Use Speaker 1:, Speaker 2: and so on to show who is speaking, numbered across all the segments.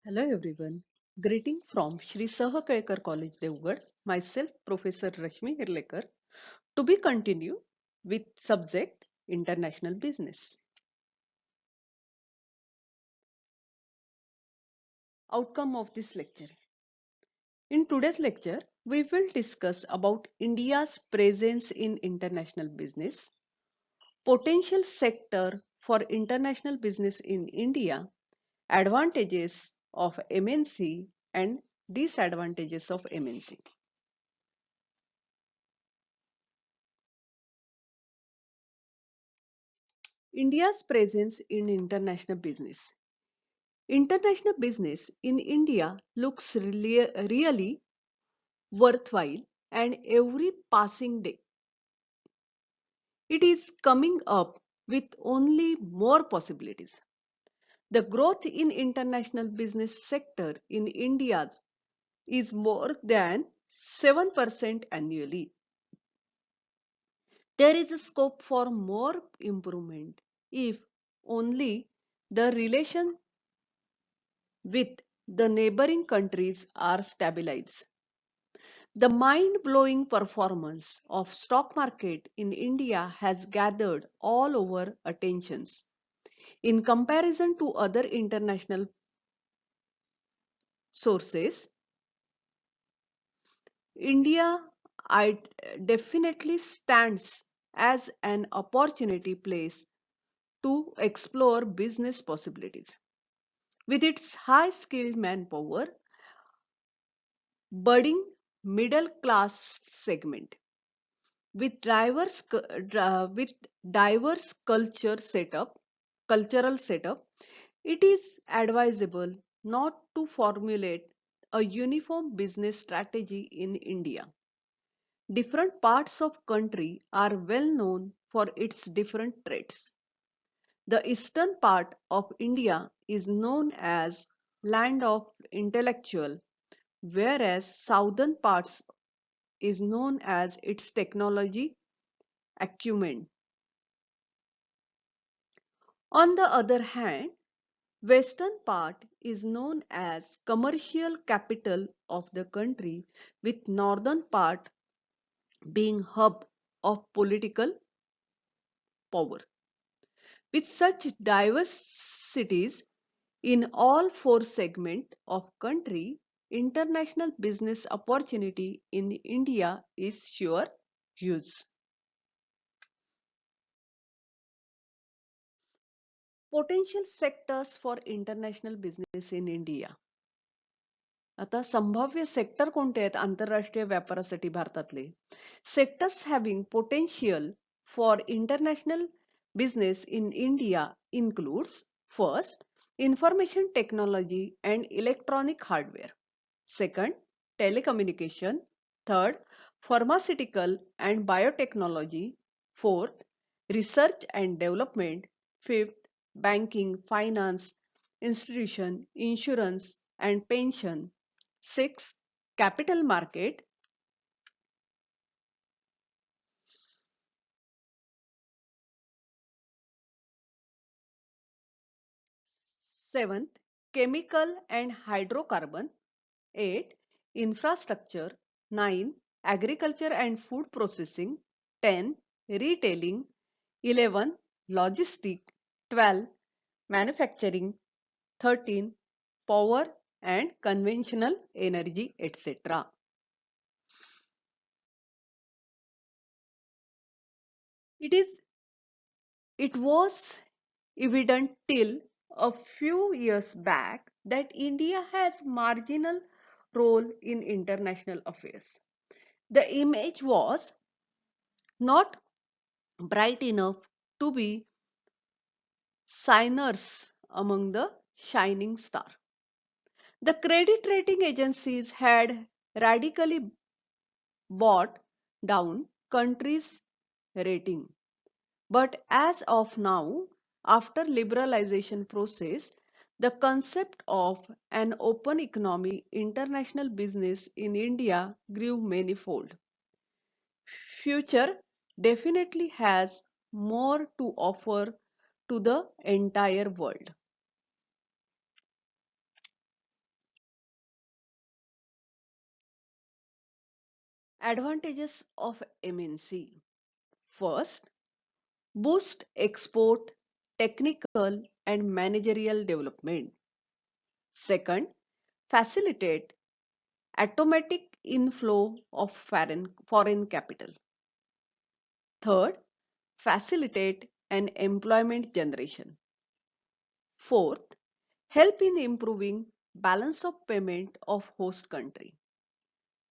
Speaker 1: Hello everyone. Greeting from Shri Sahakelkar College Devgad. Myself Professor Rashmi Hirlekar. To be continued with subject International Business. Outcome of this lecture. In today's lecture, we will discuss about India's presence in international business, potential sector for international business in India, advantages of MNC and disadvantages of MNC. India's presence in international business. International business in India looks really worthwhile, and every passing day it is coming up with only more possibilities. The growth in international business sector in India is more than 7% annually. There is a scope for more improvement if only the relation with the neighboring countries are stabilized. The mind-blowing performance of stock market in India has gathered all over attentions. In comparison to other international sources, India definitely stands as an opportunity place to explore business possibilities. With its high skilled manpower, budding middle class segment, with with diverse cultural setup, it is advisable not to formulate a uniform business strategy in India. Different parts of country are well known for its different traits. The eastern part of India is known as land of intellectual, whereas southern parts is known as its technology acumen. On the other hand, western part is known as commercial capital of the country, with northern part being hub of political power. With such diversities in all four segments of country, international business opportunity in India is sure huge. Potential sectors for international business in India. आता संभाव्य sector कोणते आहेत आंतरराष्ट्रीय व्यापारासाठी भारतातले? Sectors having potential for international business in India includes first, information technology and electronic hardware. Second, telecommunication. Third, pharmaceutical and biotechnology. Fourth, research and development. Fifth, banking, finance, institution, insurance and pension. Six, capital market. Seventh, chemical and hydrocarbon. 8. Infrastructure. 9. Agriculture and food processing. 10. Retailing. 11. Logistic. 12. Manufacturing. 13. Power and conventional energy, etc. It was evident till a few years back that India has marginal role in international affairs. The image was not bright enough to be signers among the shining star. The credit rating agencies had radically brought down countries' rating. But as of now, after liberalization process, the concept of an open economy, international business in India grew manifold. Future definitely has more to offer to the entire world. Advantages of MNC. First, boost export, technical and managerial development. Second, facilitate automatic inflow of foreign capital. Third, facilitate an employment generation. Fourth, help in improving balance of payment of host country.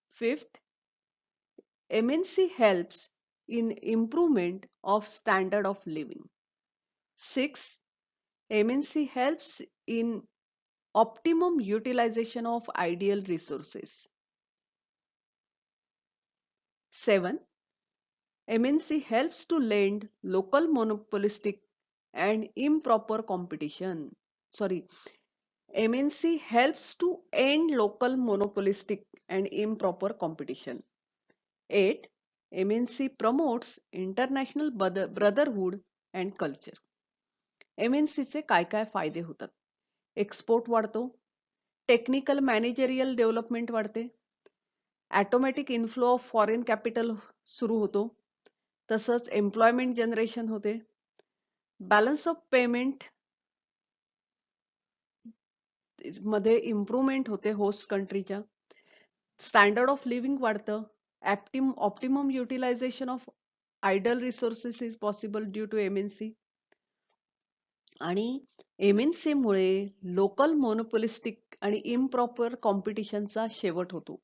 Speaker 1: Fifth, MNC helps in improvement of standard of living. Sixth, MNC helps in optimum utilization of ideal resources. 7. MNC helps to lend local monopolistic and improper competition. Sorry, MNC helps to end local monopolistic and improper competition. 8. MNC promotes international brotherhood and culture. MNC चे काय काय फायदे होतात? Export वाढतो, technical managerial development वाढते, automatic inflow of foreign capital सुरू होतो, तसंच एम्प्लॉयमेंट जनरेशन होते, बॅलन्स ऑफ पेमेंट मध्ये इम्प्रूव्हमेंट होते होस्ट कंट्रीच्या, स्टँडर्ड ऑफ लिव्हिंग वाढतं, optimum utilisation of idle resources is possible due to MNC. आणि MNC मुळे लोकल मोनोपोलिस्टिक आणि इम्प्रॉपर कॉम्पिटिशनचा शेवट होतो.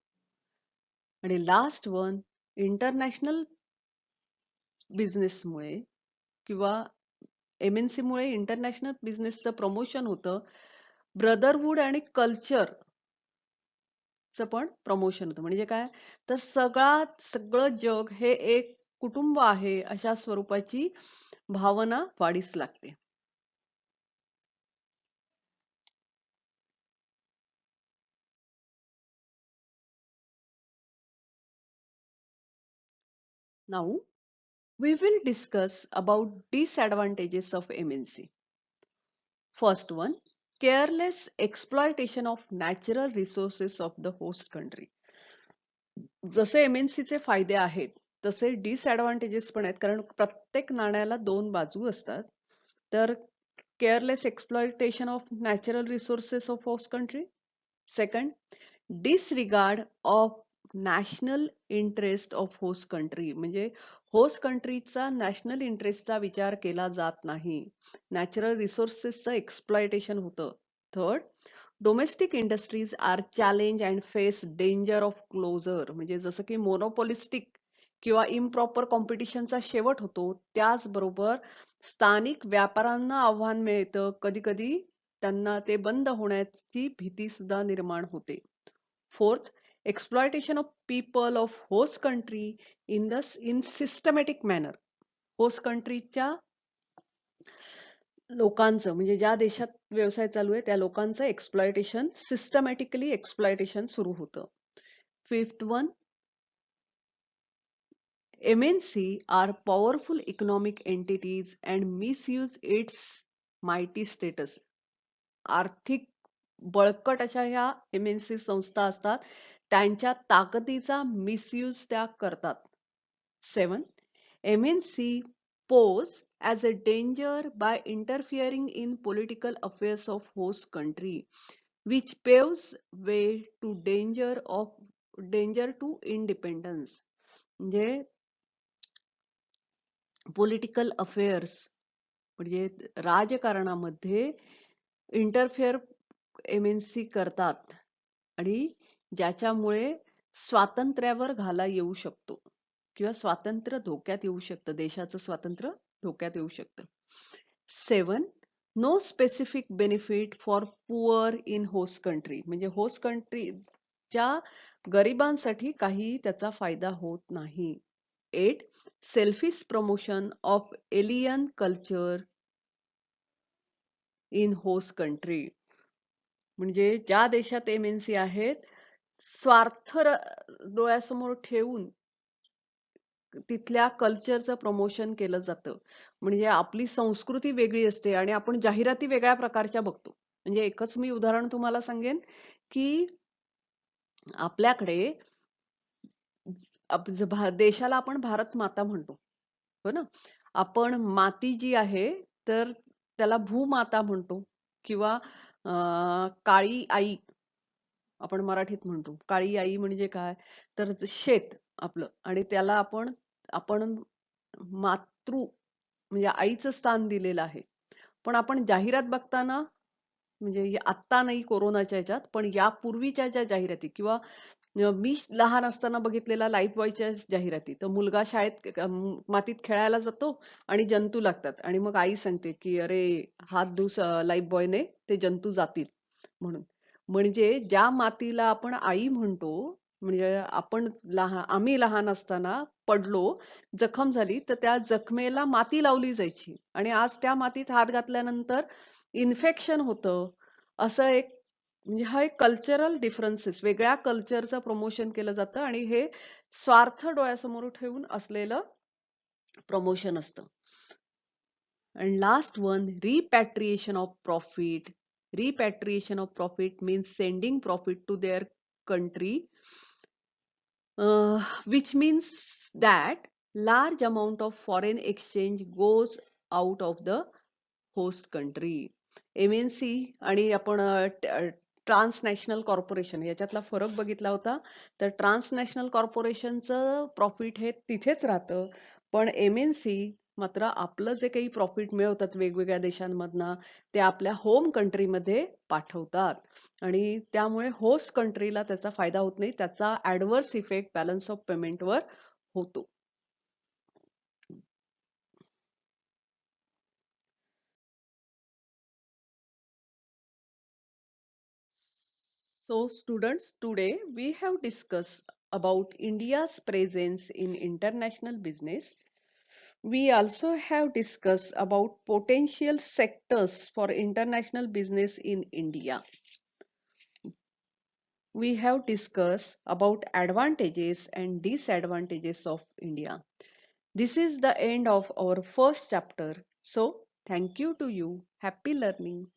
Speaker 1: आणि लास्ट वन, इंटरनॅशनल बिझनेसमुळे किंवा MNC मुळे इंटरनॅशनल बिझनेसचं प्रमोशन होतं, ब्रदरहूड आणि कल्चर चं पण प्रमोशन होतं. म्हणजे काय, तर सगळं जग हे एक कुटुंब आहे अशा स्वरूपाची भावना वाढीस लागते. Now we will discuss about disadvantages of MNC. First one, careless exploitation of natural resources of the host country. जसे MNC चे फायदे आहेत तसे डिसएडव्हान्टेजेस पण आहेत, कारण प्रत्येक नाण्याला दोन बाजू असतात. तर careless exploitation of natural resources of host country. Second, disregard of national interest of host country, म्हणजे होस्ट कंट्रीचा नॅशनल इंटरेस्टचा विचार केला जात नाही, नॅचरल रिसोर्सेसचं एक्सप्लॉयटेशन होतं. Third, domestic industries are challenge and face danger of closure, म्हणजे जसं की मोनोपॉलिस्टिक किंवा इम्प्रॉपर कॉम्पिटिशनचा शेवट होतो, त्याचबरोबर स्थानिक व्यापाऱ्यांना आव्हान मिळतं, कधी कधी त्यांना ते बंद होण्याची भीती सुद्धा निर्माण होते. Fourth, exploitation of people of host country in systematic manner. Host कंट्रीच्या लोकांचं, म्हणजे ज्या देशात व्यवसाय चालू आहे त्या लोकांचं एक्सप्लॉयटेशन, सिस्टमॅटिकली एक्सप्लॉयटेशन सुरू होतं. Fifth one, MNC are powerful economic entities and misuse its mighty status. आर्थिक बळकट अशा ह्या MNC संस्था असतात, त्यांच्या ताकदीचा मिसयूज त्या करतात. 7. MNC pose as a danger by interfering in political affairs of host country, which paves way to danger to independence. म्हणजे पॉलिटिकल अफेअर्स म्हणजे राजकारणामध्ये इंटरफेअर MNC करतात आणि ज्याच्यामुळे स्वातंत्र्यावर घाला येऊ शकतो किंवा स्वातंत्र्य धोक्यात येऊ शकतं, देशाचं स्वातंत्र्य धोक्यात येऊ शकतं. 7. No specific benefit for poor in host country, म्हणजे होस्ट कंट्रीच्या गरिबांसाठी काही त्याचा फायदा होत नाही. 8. Selfish promotion of alien culture in host country, म्हणजे ज्या देशात MNC आहेत, स्वार्थ डोळ्यासमोर ठेवून तिथल्या कल्चरचं प्रमोशन केलं जातं. म्हणजे आपली संस्कृती वेगळी असते आणि आपण जाहिराती वेगळ्या प्रकारच्या बघतो. म्हणजे एकच मी उदाहरण तुम्हाला सांगेन की आपल्याकडे देशाला आपण भारत माता म्हणतो, हो ना. आपण माती जी आहे तर त्याला भूमाता म्हणतो किंवा काळी आई आपण मराठीत म्हणतो. काळी आई म्हणजे काय, तर शेत आपलं, आणि त्याला आपण आपण मातृ म्हणजे आईचं स्थान दिलेलं आहे. पण आपण जाहिरात बघताना, म्हणजे आत्ता नाही कोरोनाच्या ह्याच्यात, पण यापूर्वीच्या ज्या जाहिराती किंवा मी लहान असताना बघितलेल्या लाईफ बॉयच्या जाहिराती, तर मुलगा शाळेत मातीत खेळायला जातो आणि जंतू लागतात आणि मग आई सांगते की अरे हात धुस लाईफ बॉयने, ते जंतू जातील म्हणून. म्हणजे ज्या मातीला आपण आई म्हणतो, म्हणजे आम्ही लहान असताना पडलो, जखम झाली तर त्या जखमेला माती लावली जायची आणि आज त्या मातीत हात घातल्यानंतर इन्फेक्शन होतं. असं एक, म्हणजे हा एक कल्चरल डिफरन्सेस, वेगळ्या कल्चरचं प्रमोशन केलं जातं आणि हे स्वार्थ डोळ्यासमोर ठेवून असलेलं प्रमोशन असतं. And last one, repatriation of profit. Repatriation of profit means sending profit to their country, which means that large amount of foreign exchange goes out of the host country. MNC आणि आपण ट्रान्सनॅशनल corporation याच्यातला फरक बघितला होता. तर ट्रान्सनॅशनल कॉर्पोरेशनचं profit हे तिथेच राहतं, पण MNC मात्र आपलं जे काही प्रॉफिट मिळवतात वेगवेगळ्या देशांमधनं, ते आपल्या होम कंट्रीमध्ये पाठवतात आणि त्यामुळे होस्ट कंट्रीला त्याचा फायदा होत नाही, त्याचा ऍडव्हर्स इफेक्ट बॅलन्स ऑफ पेमेंटवर होतो. So students, today we have discussed about India's presence in international business. We also have discussed about potential sectors for international business in India. We have discussed about advantages and disadvantages of India. This is the end of our first chapter. So thank you to you. Happy learning.